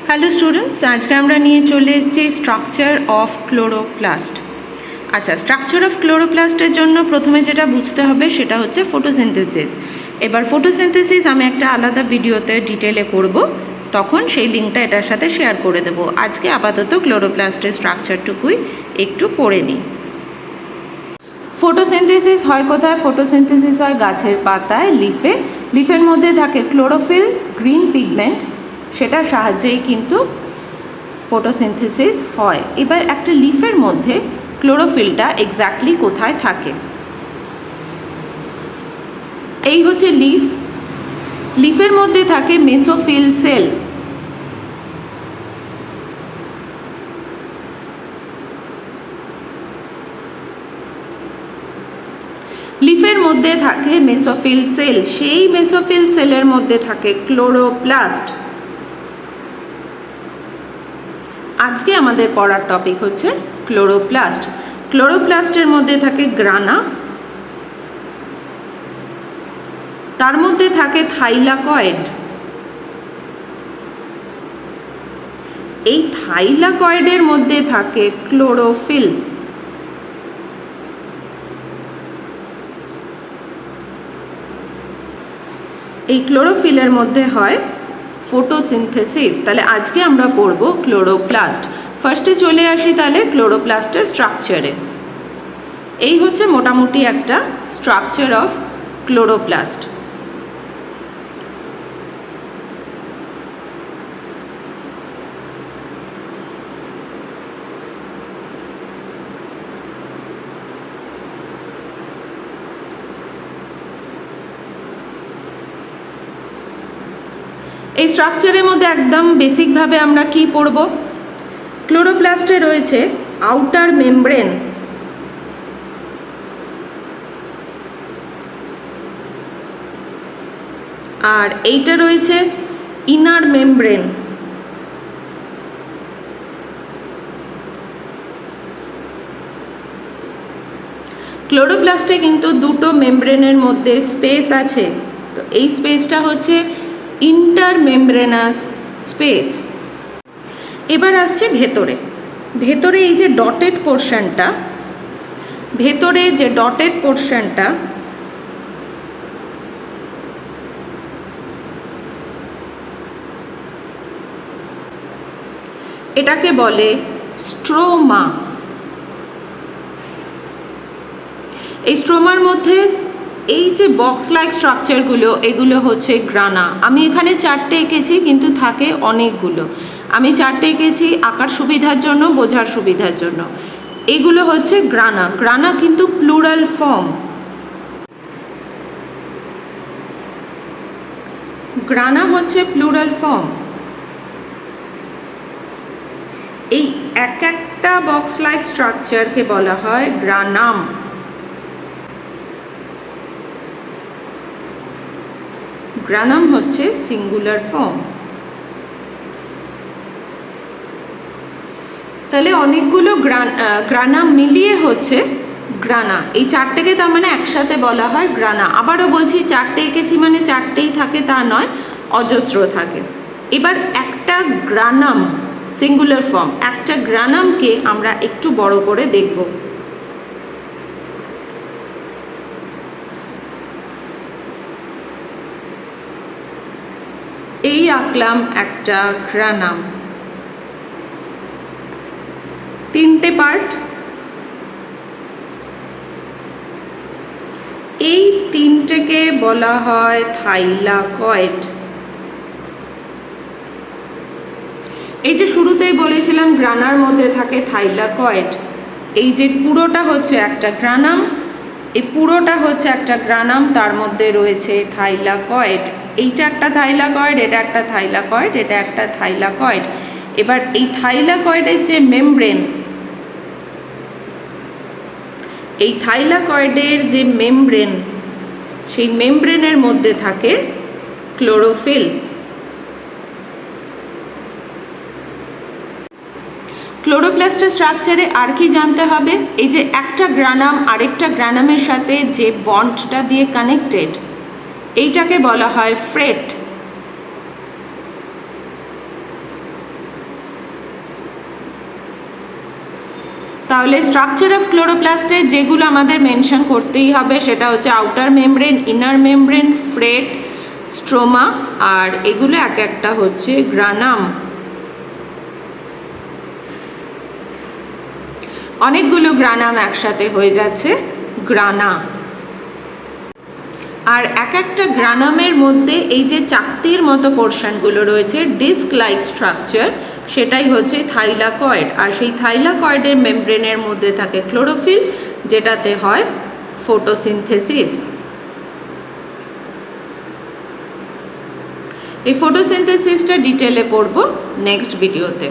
Hello students, আজকে আমরা নিয়ে চলে এসেছি স্ট্রাকচার অফ ক্লোরোপ্লাস্ট। আচ্ছা, স্ট্রাকচার অফ ক্লোরোপ্লাস্টের জন্য প্রথমে যেটা বুঝতে হবে সেটা হচ্ছে ফটোসিনথেসিস। এবার ফটোসিনথেসিস আমি একটা আলাদা ভিডিওতে ডিটেলে করব, তখন সেই লিঙ্কটা এটার সাথে শেয়ার করে দেবো। আজকে আপাতত ক্লোরোপ্লাস্টের স্ট্রাকচারটুকুই একটু পড়ে নিই। ফটোসিনথেসিস হয় কোথায়? ফটোসিনথেসিস হয় গাছের পাতায়, লিফে। লিফের মধ্যে থাকে ক্লোরোফিল, গ্রিন পিগমেন্ট, সেটার সাহায্যেই কিন্তু ফটোসিনথেসিস হয়। এবার একটা লিফের মধ্যে ক্লোরোফিলটা এক্স্যাক্টলি কোথায় থাকে? এই হচ্ছে লিফ। লিফের মধ্যে থাকে মেসোফিল সেল। লিফের মধ্যে থাকে মেসোফিল সেল, সেই মেসোফিল সেলের মধ্যে থাকে ক্লোরোপ্লাস্ট। আজকে আমাদের পড়ার টপিক হচ্ছে ক্লোরোপ্লাস্ট। ক্লোরোপ্লাস্টের মধ্যে থাকে গ্রানা, তার মধ্যে থাকে থাইলাকয়েড। এই থাইলাকয়েডের মধ্যে থাকে ক্লোরোফিল। এই ক্লোরোফিলের মধ্যে হয় ফটোসিনথেসিস। তাহলে আজকে আমরা পড়ব ক্লোরোপ্লাস্ট। ফার্স্টে চলে আসি তাহলে ক্লোরোপ্লাস্টের স্ট্রাকচারে। এই হচ্ছে মোটামুটি একটা স্ট্রাকচার অফ ক্লোরোপ্লাস্ট। এই স্ট্রাকচারের মধ্যে একদম বেসিকভাবে আমরা কি পড়ব? ক্লোরোপ্লাস্টে রয়েছে আউটার মেমব্রেন, আর এইটা রয়েছে ইনার মেমব্রেন। ক্লোরোপ্লাস্টে কিন্তু দুটো মেমব্রেনের মধ্যে স্পেস আছে, তো এই স্পেসটা হচ্ছে ইন্টারমেমব্রেনাস স্পেস। এবার আসছে ভেতরে। ভেতরে এই যে ডটেড পোর্শনটা, ভেতরে যে ডটেড পোর্শনটা, এটাকে বলে স্ট্রোমা। এই স্ট্রোমার মধ্যে এই যে বক্স লাইক স্ট্রাকচারগুলো, এগুলো হচ্ছে গ্রানা। আমি এখানে চারটে এঁকেছি, কিন্তু থাকে অনেকগুলো। আমি চারটে এঁকেছি আঁকার সুবিধার জন্য, বোঝার সুবিধার জন্য। এগুলো হচ্ছে গ্রানা। গ্রানা কিন্তু প্লুরাল ফর্ম। গ্রানা হচ্ছে প্লুরাল ফর্ম। এই এক একটা বক্স লাইক স্ট্রাকচারকে বলা হয় গ্রানাম। গ্রানাম হচ্ছে সিঙ্গুলার ফর্ম। তাহলে অনেকগুলো গ্রানাম মিলিয়ে হচ্ছে গ্রানা। এই চারটেকে তার মানে একসাথে বলা হয় গ্রানা। আবারও বলছি, চারটে এঁকেছি মানে চারটেই থাকে তা নয়, অজস্র থাকে। এবার একটা গ্রানাম সিঙ্গুলার ফর্ম, একটা গ্রানামকে আমরা একটু বড় করে দেখব। এই আঁকলাম একটা গ্রানাম, তিনটে পার্ট। এই তিনটেকে বলা হয় থাইলাকয়েড। এই যে শুরুতেই বলেছিলাম গ্রানার মধ্যে থাকে থাইলাকয়েড, এই যে পুরোটা হচ্ছে একটা গ্রানাম, এই পুরোটা হচ্ছে একটা গ্রানাম, তার মধ্যে রয়েছে থাইলাকয়েড। এইটা একটা থাইলাকয়েড, এটা একটা থাইলাকয়েড, এটা একটা থাইলাকয়েড। এবার এই থাইলাকয়েডের যে মেমব্রেন, এই থাইলাকয়েডের যে মেমব্রেন, সেই মেমব্রেনের মধ্যে থাকে ক্লোরোফিল। ক্লোরোপ্লাস্টের স্ট্রাকচারে আর কি জানতে হবে? এই যে একটা গ্রানাম আরেকটা গ্রানামের সাথে যে বন্ডটা দিয়ে কানেক্টেড, এইটাকে বলা হয় ফ্রেট। তাহলে স্ট্রাকচার অফ ক্লোরোপ্লাস্টে যেগুলো আমাদের মেনশন করতেই হবে সেটা হচ্ছে outer membrane, inner membrane, fret, stroma, আর এগুলো এক একটা হচ্ছে গ্রানাম। অনেকগুলো গ্রানাম একসাথে হয়ে যাচ্ছে গ্রানা। আর এক একটা গ্রানামের মধ্যে এই যে চাকতির মতো পোর্শনগুলো রয়েছে, ডিস্ক লাইক স্ট্রাকচার, সেটাই হচ্ছে থাইলাকয়েড। আর সেই থাইলাকয়েডের মেমব্রেনের মধ্যে থাকে ক্লোরোফিল, যেটাতে হয় ফটোসিনথেসিস। এই ফটোসিনথেসিসটা ডিটেলে পড়ব নেক্সট ভিডিওতে।